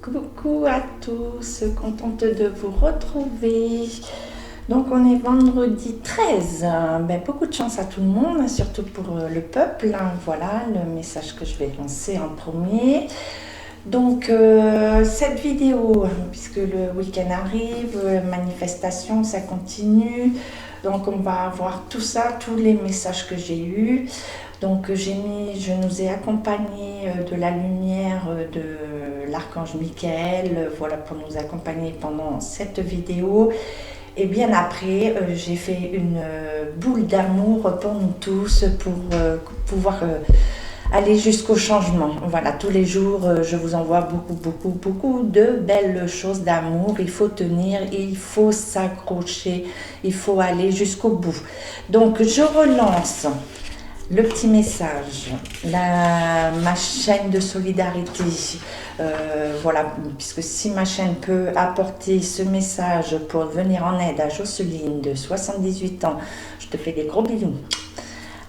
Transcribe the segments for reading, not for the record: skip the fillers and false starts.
Coucou à tous, contente de vous retrouver. Donc on est vendredi 13. Beaucoup de chance à tout le monde, surtout pour le peuple. Voilà le message que je vais lancer en premier. Donc cette vidéo, puisque le week-end arrive, manifestation, ça continue. Donc on va voir tout ça, tous les messages que j'ai eus. Donc je nous ai accompagnés de la lumière de l'archange Michael, voilà, pour nous accompagner pendant cette vidéo. Et bien après, j'ai fait une boule d'amour pour nous tous, pour pouvoir aller jusqu'au changement. Voilà, tous les jours, je vous envoie beaucoup de belles choses d'amour. Il faut tenir, il faut s'accrocher, il faut aller jusqu'au bout. Donc, je relance le petit message, ma chaîne de solidarité, voilà, puisque si ma chaîne peut apporter ce message pour venir en aide à Jocelyne de 78 ans, je te fais des gros bisous.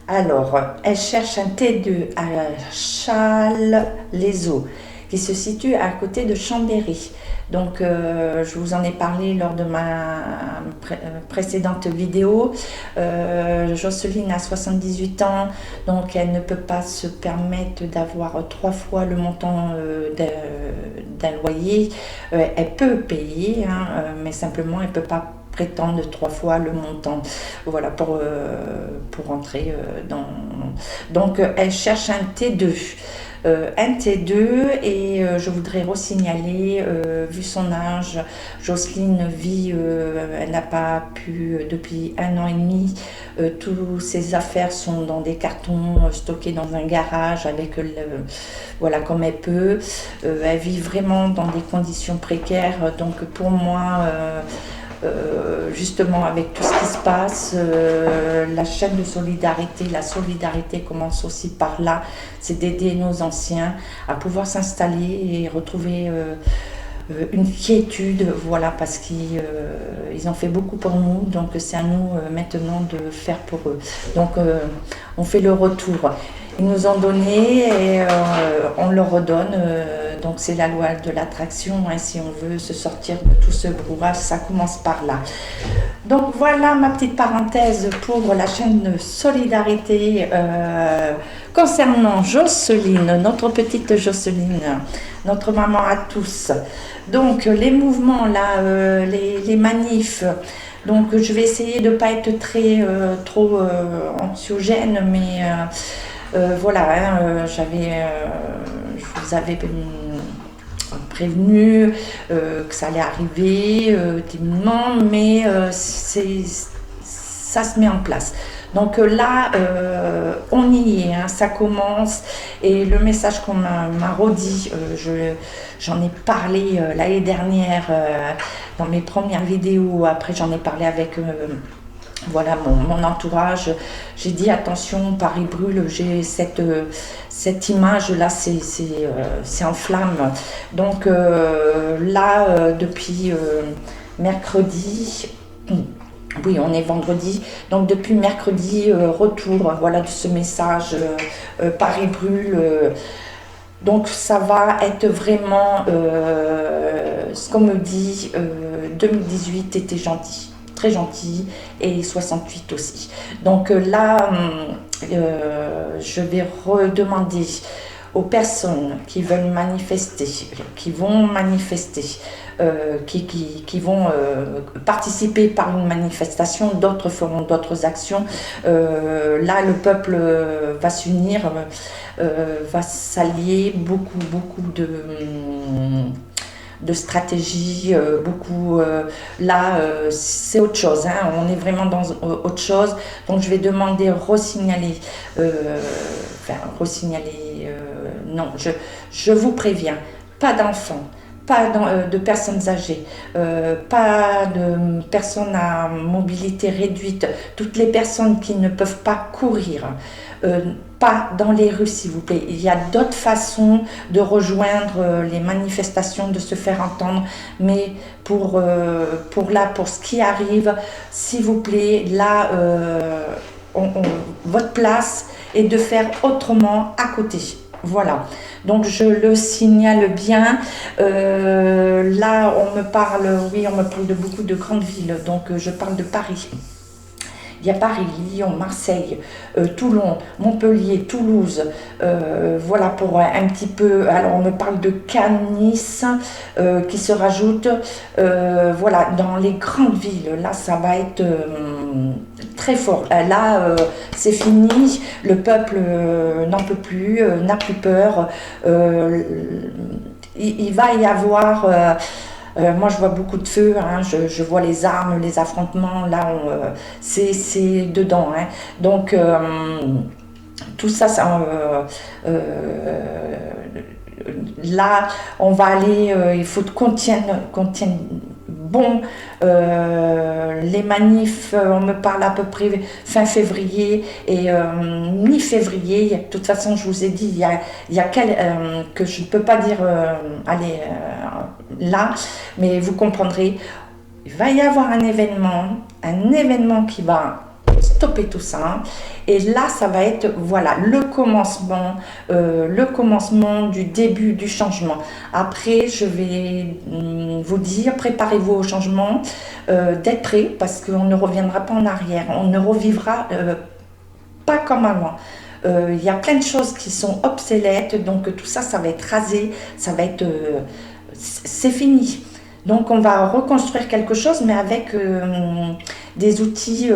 Alors, elle cherche un T2 à Challes-les-Eaux, qui se situe à côté de Chambéry. Donc, je vous en ai parlé lors de ma précédente vidéo. Jocelyne a 78 ans, donc elle ne peut pas se permettre d'avoir 3 fois le montant d'un loyer. Elle peut payer, mais simplement elle ne peut pas prétendre 3 fois le montant, voilà, pour entrer dans... Donc elle cherche un T2. Un T2 et je voudrais re-signaler, vu son âge, Jocelyne vit, elle n'a pas pu depuis 1 an et demi, toutes ses affaires sont dans des cartons stockés dans un garage avec voilà, comme elle peut, elle vit vraiment dans des conditions précaires, donc pour moi justement avec tout ce qui se passe, la chaîne de solidarité, la solidarité commence aussi par là, c'est d'aider nos anciens à pouvoir s'installer et retrouver une quiétude, voilà, parce qu'ils ont fait beaucoup pour nous, donc c'est à nous maintenant de faire pour eux. Donc on fait le retour. Ils nous ont donné et on leur redonne, donc c'est la loi de l'attraction, si on veut se sortir de tout ce brouillage, ça commence par là. Donc voilà ma petite parenthèse pour la chaîne de solidarité concernant Jocelyne, notre petite Jocelyne, notre maman à tous. Donc les mouvements là, les manifs, donc je vais essayer de ne pas être trop anxiogène, mais... voilà, je vous avais prévenu que ça allait arriver timidement, mais ça se met en place. Donc là, on y est, ça commence, et le message qu'on m'a redit, j'en ai parlé l'année dernière dans mes premières vidéos, après j'en ai parlé avec... voilà mon entourage, j'ai dit attention, Paris brûle, j'ai cette image là, c'est en flammes. Donc là, depuis mercredi, oui, on est vendredi, donc depuis mercredi, retour, voilà, de ce message, Paris brûle. Donc ça va être vraiment ce qu'on me dit, 2018 était gentil, très gentil, et 68 aussi. Donc là, je vais redemander aux personnes qui veulent manifester, qui vont manifester, qui vont participer par une manifestation, d'autres feront d'autres actions. Là, le peuple va s'unir, va s'allier, beaucoup de stratégie, beaucoup là, c'est autre chose, on est vraiment dans autre chose. Donc je vais demander re-signaler, non, je vous préviens, pas d'enfants, pas de personnes âgées, pas de personnes à mobilité réduite, toutes les personnes qui ne peuvent pas courir, pas dans les rues, s'il vous plaît. Il y a d'autres façons de rejoindre les manifestations, de se faire entendre, mais pour ce qui arrive, s'il vous plaît, là, votre place est de faire autrement à côté. Voilà, donc je le signale bien. Là, on me parle, oui, on me parle de beaucoup de grandes villes, donc je parle de Paris. Il y a Paris, Lyon, Marseille, Toulon, Montpellier, Toulouse, voilà pour un petit peu. Alors on me parle de Cannes, Nice qui se rajoute. Voilà, dans les grandes villes, là ça va être très fort. Là c'est fini, le peuple n'en peut plus, n'a plus peur. Il va y avoir. Moi, je vois beaucoup de feu, hein, je vois les armes, les affrontements, là, c'est dedans. Hein. Donc, tout ça, là, on va aller, il faut qu'on tienne bon. Les manifs, on me parle à peu près fin février et mi-février. De toute façon, je vous ai dit, que je ne peux pas dire allez là, mais vous comprendrez. Il va y avoir un événement qui va stopper tout ça. Et là, ça va être voilà le commencement du début du changement. Après, je vais vous dire, préparez-vous au changement, d'être prêt parce qu'on ne reviendra pas en arrière, on ne revivra pas comme avant. Il y a plein de choses qui sont obsolètes, donc tout ça, ça va être rasé, ça va être, c'est fini. Donc on va reconstruire quelque chose, mais avec des outils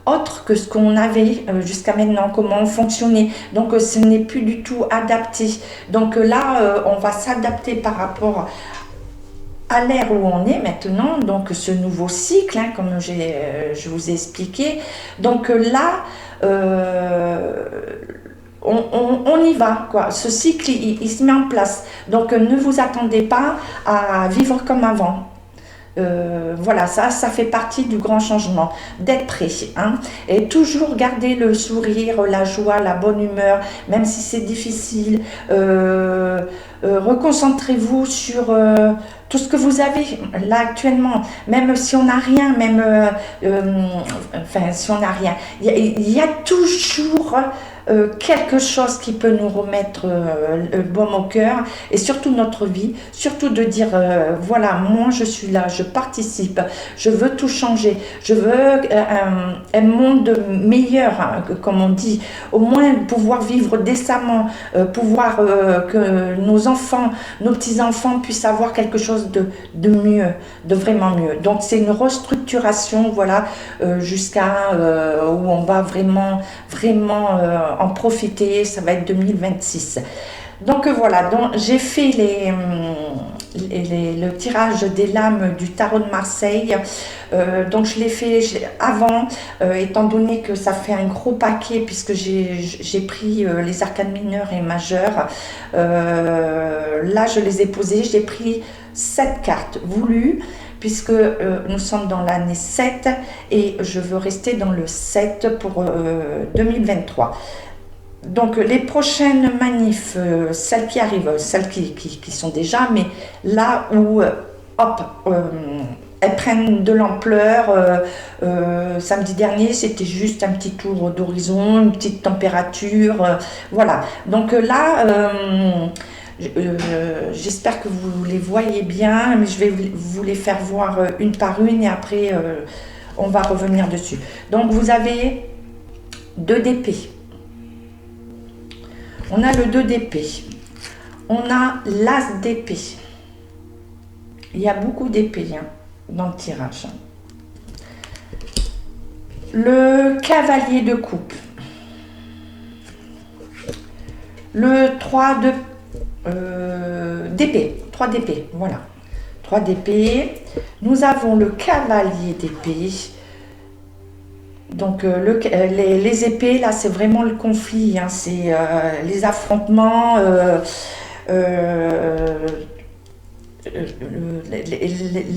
autres que ce qu'on avait jusqu'à maintenant, comment on fonctionnait. Donc ce n'est plus du tout adapté. Donc là, on va s'adapter par rapport à l'ère où on est maintenant, donc ce nouveau cycle, hein, comme je vous ai expliqué. Donc là, on y va, quoi. Ce cycle, il se met en place. Donc ne vous attendez pas à vivre comme avant. Voilà, ça fait partie du grand changement, d'être prêt, hein, et toujours garder le sourire, la joie, la bonne humeur, même si c'est difficile. Reconcentrez-vous sur tout ce que vous avez là actuellement, même si on n'a rien, enfin si on n'a rien, il y a toujours quelque chose qui peut nous remettre le baume au cœur et surtout notre vie, surtout de dire voilà, moi je suis là, je participe, je veux tout changer, je veux un monde meilleur, hein, comme on dit, au moins pouvoir vivre décemment, pouvoir que nos enfants, nos petits-enfants puissent avoir quelque chose de mieux, de vraiment mieux. Donc c'est une restructuration, voilà, jusqu'à où on va vraiment en profiter, ça va être 2026. Donc voilà, donc j'ai fait le tirage des lames du tarot de Marseille. Donc je l'ai fait avant, étant donné que ça fait un gros paquet, puisque j'ai pris les arcanes mineurs et majeures. Là je les ai posées, j'ai pris 7 cartes voulues, puisque nous sommes dans l'année 7 et je veux rester dans le 7 pour 2023. Donc les prochaines manifs, celles qui arrivent, celles qui sont déjà, mais là où hop, elles prennent de l'ampleur. Samedi dernier, c'était juste un petit tour d'horizon, une petite température, voilà. Donc là, j'espère que vous les voyez bien, mais je vais vous les faire voir une par une et après on va revenir dessus. Donc vous avez 2 d'épée. On a le 2 d'épée. On a l'as d'épée. Il y a beaucoup d'épées hein, dans le tirage. Le cavalier de coupe. Le 3 d'épée. 3 d'épée, voilà. 3 d'épée. Nous avons le cavalier d'épée. Donc les épées, là, c'est vraiment le conflit, hein, c'est les affrontements,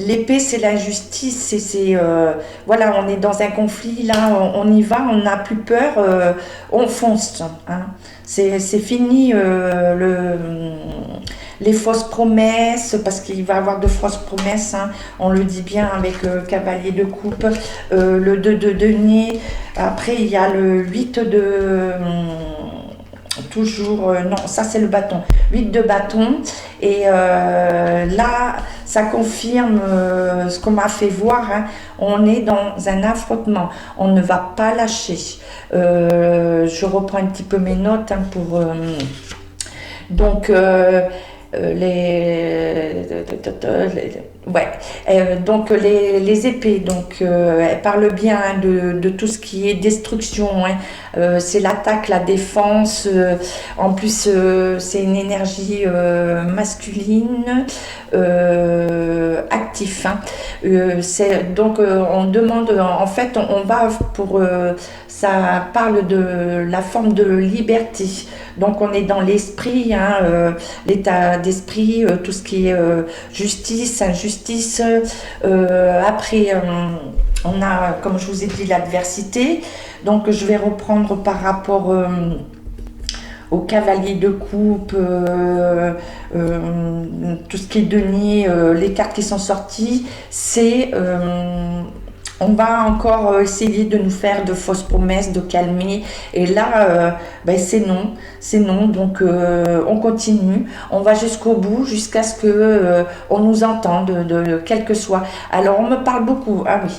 l'épée, c'est l'injustice, voilà, on est dans un conflit, là, on y va, on n'a plus peur, on fonce, hein. C'est fini les fausses promesses, parce qu'il va y avoir de fausses promesses, hein, on le dit bien avec le cavalier de coupe, le 2 de denier, après il y a le 8 toujours, non, ça c'est le bâton, 8 de bâton. Et là, ça confirme ce qu'on m'a fait voir, hein. On est dans un affrontement, on ne va pas lâcher. Je reprends un petit peu mes notes, hein, pour... donc, ouais. Donc les épées, donc elles parlent bien, hein, de tout ce qui est destruction, hein. C'est l'attaque, la défense. En plus, c'est une énergie masculine, actif, hein. Donc on demande, en fait, on va pour ça parle de la forme de liberté. Donc on est dans l'esprit, hein, l'état d'esprit, tout ce qui est justice, injustice. Après, on a, comme je vous ai dit, l'adversité. Donc je vais reprendre par rapport au cavalier de coupe, tout ce qui est denier, les cartes qui sont sorties, c'est... on va encore essayer de nous faire de fausses promesses, de calmer. Et là, ben c'est non. Donc on continue, on va jusqu'au bout, jusqu'à ce que on nous entende, quel que soit. Alors on me parle beaucoup, ah oui.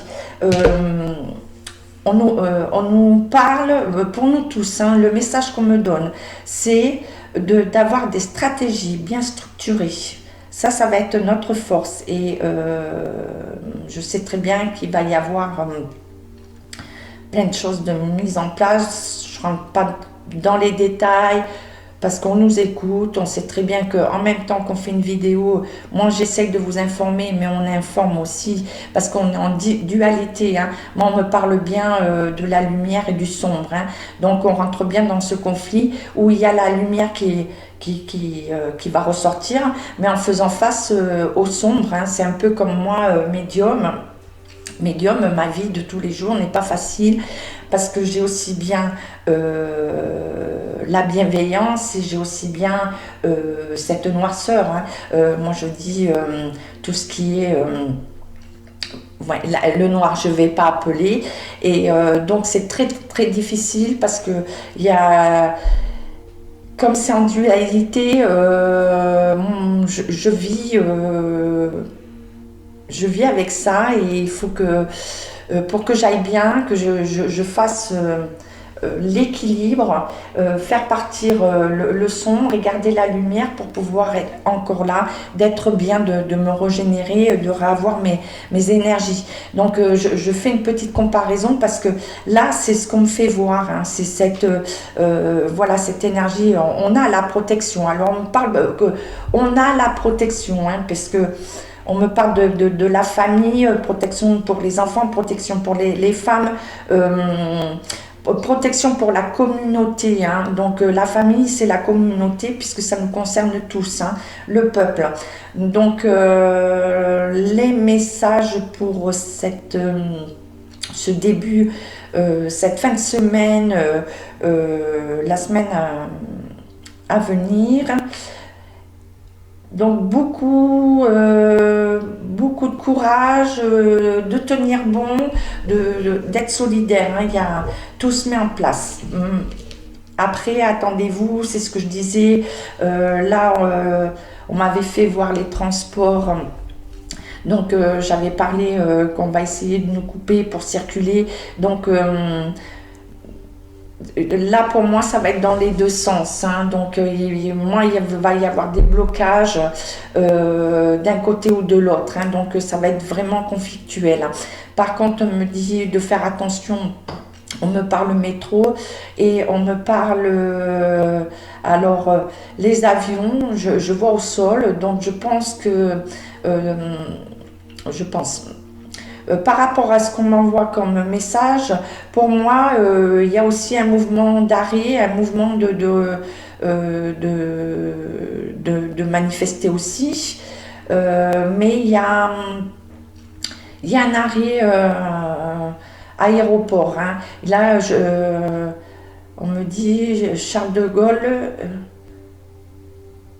On nous parle, pour nous tous, hein, le message qu'on me donne, c'est d'avoir des stratégies bien structurées. Ça va être notre force. Et je sais très bien qu'il va y avoir plein de choses de mise en place. Je ne rentre pas dans les détails parce qu'on nous écoute. On sait très bien qu'en même temps qu'on fait une vidéo, moi j'essaye de vous informer, mais on informe aussi parce qu'on est en dualité, hein. Moi on me parle bien de la lumière et du sombre, hein. Donc on rentre bien dans ce conflit où il y a la lumière qui va ressortir, mais en faisant face au sombre, hein. C'est un peu comme moi, médium, ma vie de tous les jours n'est pas facile parce que j'ai aussi bien la bienveillance et j'ai aussi bien cette noirceur, hein. Moi je dis tout ce qui est ouais, le noir je vais pas appeler, et donc c'est très très difficile parce que il y a, comme c'est en dualité, je vis avec ça, et il faut que, pour que j'aille bien, que je fasse l'équilibre, faire partir le sombre et garder la lumière pour pouvoir être encore là, d'être bien, de me régénérer, de réavoir mes énergies. Donc je fais une petite comparaison parce que là c'est ce qu'on me fait voir, hein, c'est cette voilà, cette énergie. On a la protection. Alors on me parle que on a la protection, hein, parce que on me parle de la famille, protection pour les enfants, protection pour les femmes, protection pour la communauté, hein. Donc la famille c'est la communauté puisque ça nous concerne tous, hein, le peuple. Donc les messages pour ce début, cette fin de semaine, la semaine à venir. Donc beaucoup de courage, de tenir bon, d'être solidaire, hein. Tout se met en place. Après, attendez-vous, c'est ce que je disais. Là, on m'avait fait voir les transports. Donc j'avais parlé qu'on va essayer de nous couper pour circuler. Donc là pour moi ça va être dans les deux sens, hein. Donc moi il va y avoir des blocages d'un côté ou de l'autre, hein. Donc ça va être vraiment conflictuel, hein. Par contre on me dit de faire attention, on me parle métro et on me parle alors les avions, je vois au sol, donc je pense que par rapport à ce qu'on m'envoie comme message, pour moi, il y a aussi un mouvement d'arrêt, un mouvement de manifester aussi. Mais il y a un arrêt aéroport, hein. Là, on me dit Charles de Gaulle.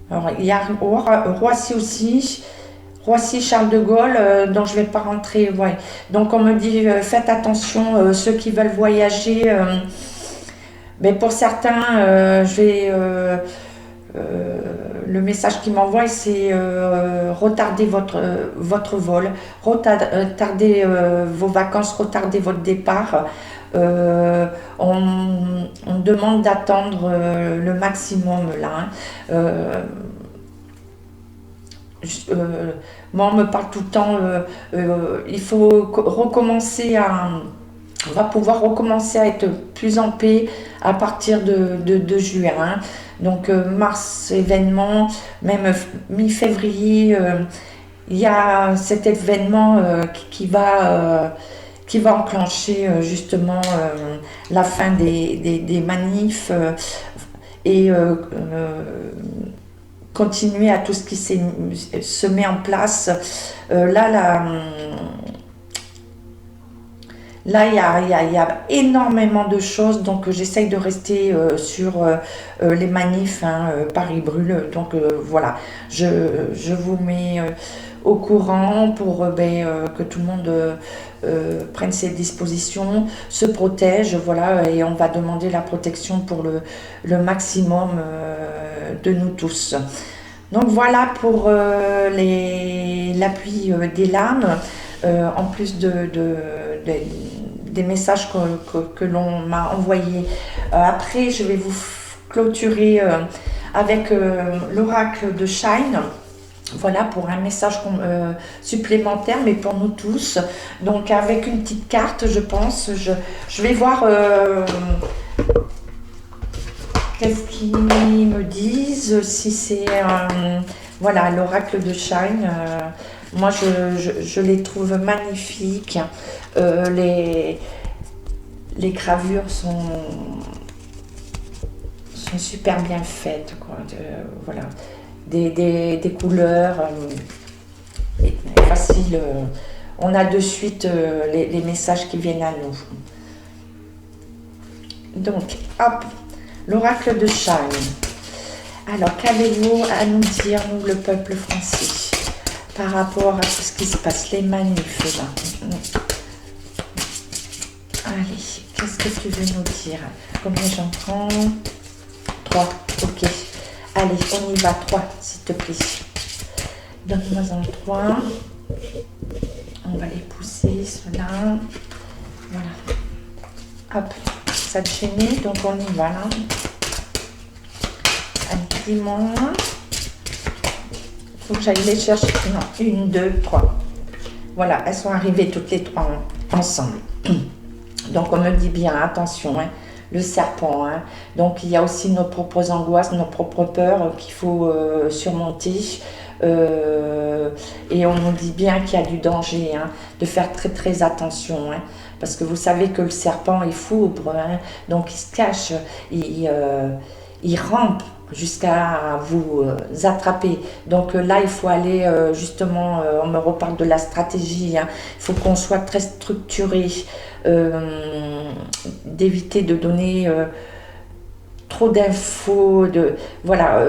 Alors, il y a Roissy aussi. Roissy, Charles de Gaulle, donc je ne vais pas rentrer. Ouais. Donc on me dit faites attention, ceux qui veulent voyager, Mais pour certains, le message qu'il m'envoie, c'est retarder votre vol, retarder vos vacances, retarder votre départ. On demande d'attendre le maximum là, hein. Moi, on me parle tout le temps, il faut recommencer à... On va pouvoir recommencer à être plus en paix à partir de juin, hein. Donc mars événement, même mi-février, il y a cet événement qui va enclencher justement la fin des manifs et continuer à tout ce qui se met en place. Là, il y a énormément de choses, donc j'essaye de rester sur les manifs, hein, Paris brûle. Donc voilà, je vous mets au courant pour que tout le monde prenne ses dispositions, se protège, voilà, et on va demander la protection pour le maximum de nous tous. Donc voilà pour l'appui des lames. En plus des messages que l'on m'a envoyés. Après, je vais vous clôturer avec l'oracle de Shine. Voilà pour un message supplémentaire, mais pour nous tous. Donc avec une petite carte, je pense, je vais voir qu'est-ce qu'ils me disent, si c'est... voilà, l'oracle de Shine. Moi, je les trouve magnifiques. Les gravures sont super bien faites, quoi. Voilà. Des couleurs faciles. On a de suite les messages qui viennent à nous. Donc, hop, l'oracle de Shine. Alors, qu'avez-vous à nous dire, nous, le peuple français, par rapport à tout ce qui se passe, les manifs, là? Allez, qu'est-ce que tu veux nous dire? Combien j'en prends? 3, ok. Allez, on y va, 3, s'il te plaît. Donne-moi-en 3. On va les pousser, ceux-là. Voilà. Hop, ça te chaîne, donc on y va, là. Allez, dis-moi. Il faut que j'aille les chercher. Non, 1, 2, 3. Voilà, elles sont arrivées toutes les 3 ensemble. Donc on me dit bien, attention, hein, le serpent, hein. Donc il y a aussi nos propres angoisses, nos propres peurs qu'il faut surmonter. Et on nous dit bien qu'il y a du danger, hein, de faire très très attention, hein, parce que vous savez que le serpent est fourbe, hein, donc il se cache, il rampe jusqu'à vous attraper. Donc là, il faut aller justement, on me reparle de la stratégie, hein. Il faut qu'on soit très structuré, d'éviter de donner trop d'infos, voilà,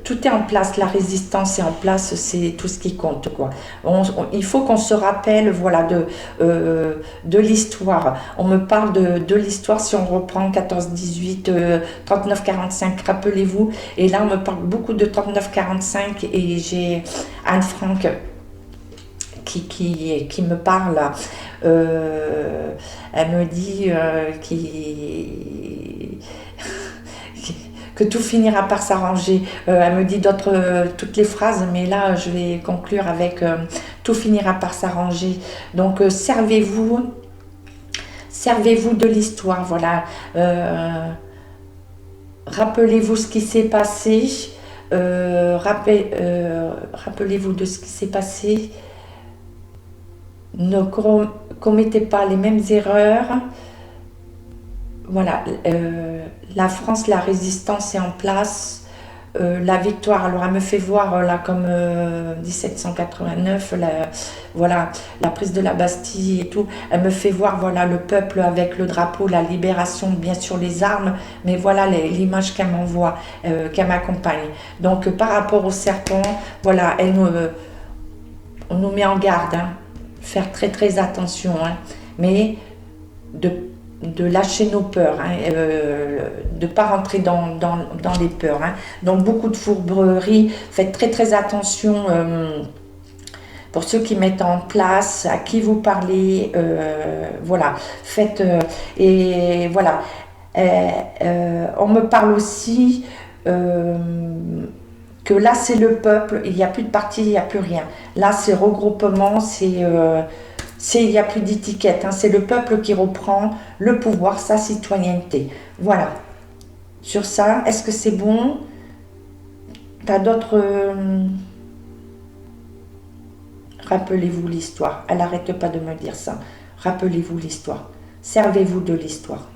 tout est en place, la résistance est en place, c'est tout ce qui compte, quoi. Il faut qu'on se rappelle, voilà, de l'histoire. On me parle de l'histoire, si on reprend 14-18, 39-45, rappelez-vous, et là on me parle beaucoup de 39-45, et j'ai Anne Frank qui me parle, elle me dit que tout finira par s'arranger. Elle me dit toutes les phrases, mais là je vais conclure avec tout finira par s'arranger. Donc servez-vous de l'histoire, voilà. Rappelez-vous ce qui s'est passé, rappelez-vous de ce qui s'est passé. Ne commettez pas les mêmes erreurs. Voilà, la France, la résistance est en place, la victoire, alors elle me fait voir là comme 1789, voilà, la prise de la Bastille et tout, elle me fait voir, voilà, le peuple avec le drapeau, la libération, bien sûr les armes, mais voilà l'image qu'elle m'envoie, qu'elle m'accompagne. Donc par rapport au serpent, voilà, on nous met en garde, hein, faire très très attention, hein, mais de lâcher nos peurs, hein, de ne pas rentrer dans les peurs. Hein. Donc beaucoup de fourberies, faites très très attention pour ceux qui mettent en place, à qui vous parlez, voilà, faites, et voilà. On me parle aussi que là c'est le peuple, il n'y a plus de parti, il n'y a plus rien. Là c'est regroupement, il n'y a plus d'étiquette, hein, c'est le peuple qui reprend le pouvoir, sa citoyenneté. Voilà. Sur ça, est-ce que c'est bon? T'as d'autres... Rappelez-vous l'histoire. Elle n'arrête pas de me dire ça. Rappelez-vous l'histoire. Servez-vous de l'histoire.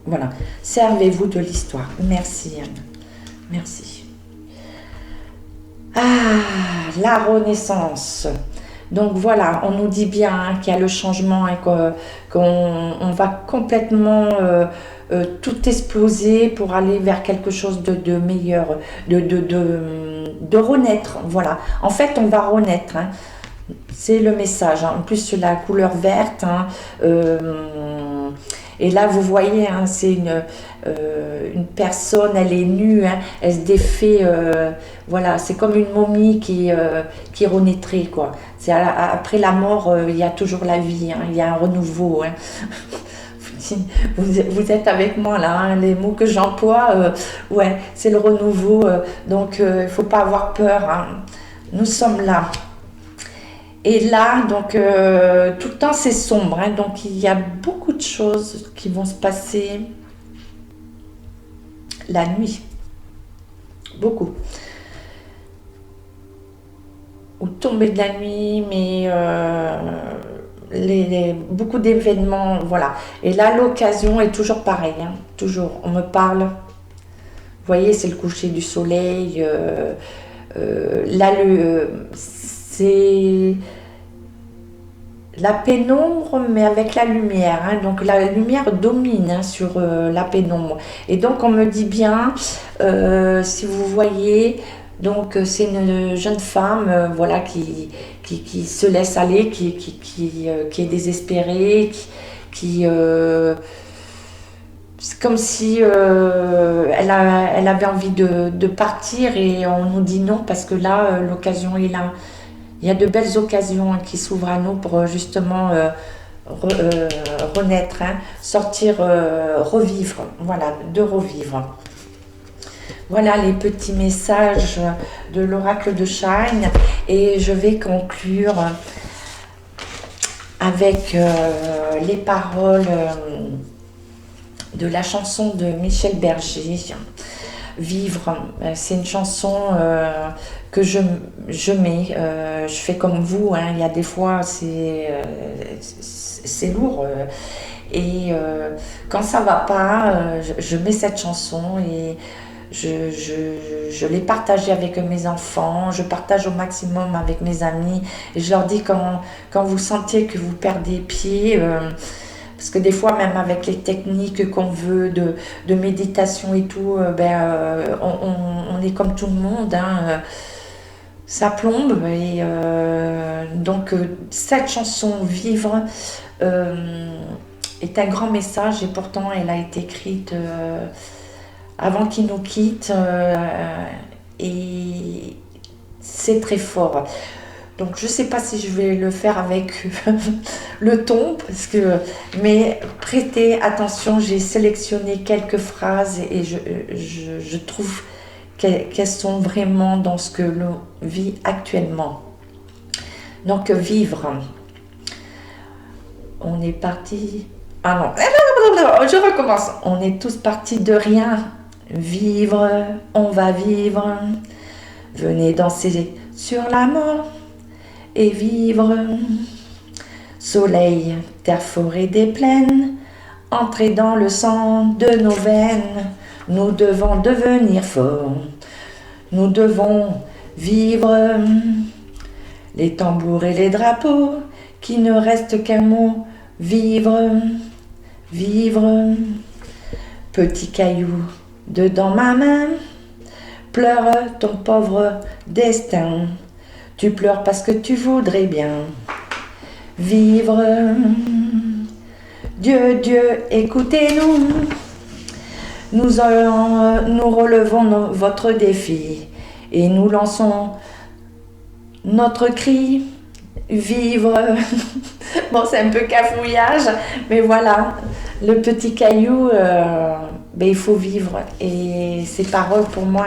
Voilà. Servez-vous de l'histoire. Merci, Anne. Merci. Ah, la renaissance. Donc voilà, on nous dit bien hein, qu'il y a le changement et qu'on va complètement tout exploser pour aller vers quelque chose de meilleur, de renaître. Voilà, en fait on va renaître. Hein. C'est le message. Hein. En plus sur la couleur verte. Hein, et là vous voyez, hein, c'est une personne, elle est nue, hein, elle se défait, voilà, c'est comme une momie qui renaîtrait, quoi. Après la mort, il y a toujours la vie, hein, il y a un renouveau. Hein. Vous êtes avec moi là, hein, les mots que j'emploie, ouais, c'est le renouveau, donc il ne faut pas avoir peur, hein. Nous sommes là. Et là, donc, tout le temps c'est sombre, hein, donc il y a beaucoup de choses qui vont se passer la nuit, beaucoup. Au tomber de la nuit, mais beaucoup d'événements, voilà. Et là, l'occasion est toujours pareille, hein, toujours. On me parle, vous voyez, c'est le coucher du soleil. Là, c'est la pénombre, mais avec la lumière. Hein. Donc la lumière domine hein, sur la pénombre. Et donc on me dit bien, si vous voyez, donc c'est une jeune femme, voilà, qui se laisse aller, qui est désespérée, c'est comme si elle avait envie de partir et on nous dit non parce que là l'occasion est là. Il y a de belles occasions hein, qui s'ouvrent à nous pour justement renaître, hein, sortir, revivre, voilà, de revivre. Voilà les petits messages de l'oracle de Shine et je vais conclure avec les paroles de la chanson de Michel Berger, Vivre. C'est une chanson que je mets, je fais comme vous, hein, il y a des fois c'est lourd et quand ça va pas, je mets cette chanson et je l'ai partagée avec mes enfants, je partage au maximum avec mes amis et je leur dis quand vous sentez que vous perdez pied, parce que des fois même avec les techniques qu'on veut de méditation et tout, on est comme tout le monde, hein, ça plombe et donc cette chanson Vivre est un grand message et pourtant elle a été écrite avant qu'il nous quitte et c'est très fort. Donc je ne sais pas si je vais le faire avec le ton, mais prêtez attention, j'ai sélectionné quelques phrases et je trouve qu'elles sont vraiment dans ce que l'on vit actuellement. Donc vivre. On est parti... Ah non, je recommence. On est tous partis de rien. Vivre, on va vivre. Venez danser sur la mort et vivre. Soleil, terre, forêt des plaines, entrez dans le sang de nos veines. Nous devons devenir forts. Nous devons vivre. Les tambours et les drapeaux, qui ne reste qu'un mot. Vivre, vivre. Petit caillou dedans ma main, pleure ton pauvre destin. Tu pleures parce que tu voudrais bien vivre. Dieu, Dieu, écoutez-nous. Nous relevons votre défi et nous lançons notre cri, vivre. Bon, c'est un peu cafouillage, mais voilà, le petit caillou, ben, il faut vivre. Et ces paroles, pour moi,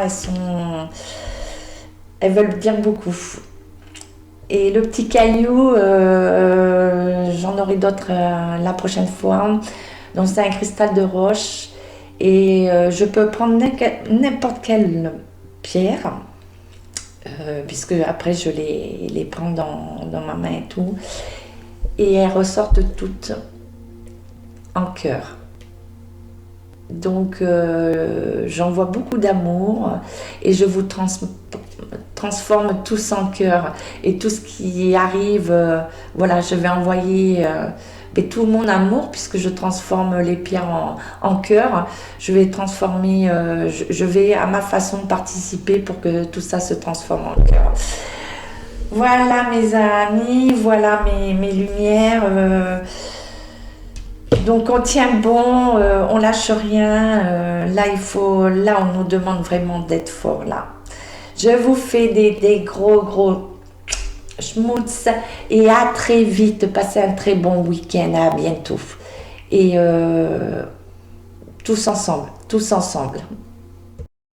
elles veulent dire beaucoup. Et le petit caillou, j'en aurai d'autres la prochaine fois. Donc c'est un cristal de roche et je peux prendre n'importe quelle pierre, puisque après je les prends dans ma main et tout. Et elles ressortent toutes en cœur. Donc j'envoie beaucoup d'amour et je vous transforme tous en cœur. Et tout ce qui arrive, voilà, je vais envoyer tout mon amour, puisque je transforme les pierres en cœur. Je vais transformer, je vais à ma façon participer pour que tout ça se transforme en cœur. Voilà mes amis, voilà mes lumières. Donc on tient bon, on lâche rien. Là on nous demande vraiment d'être fort là. Je vous fais des gros schmutz et à très vite. Passez un très bon week-end, à bientôt. Et tous ensemble.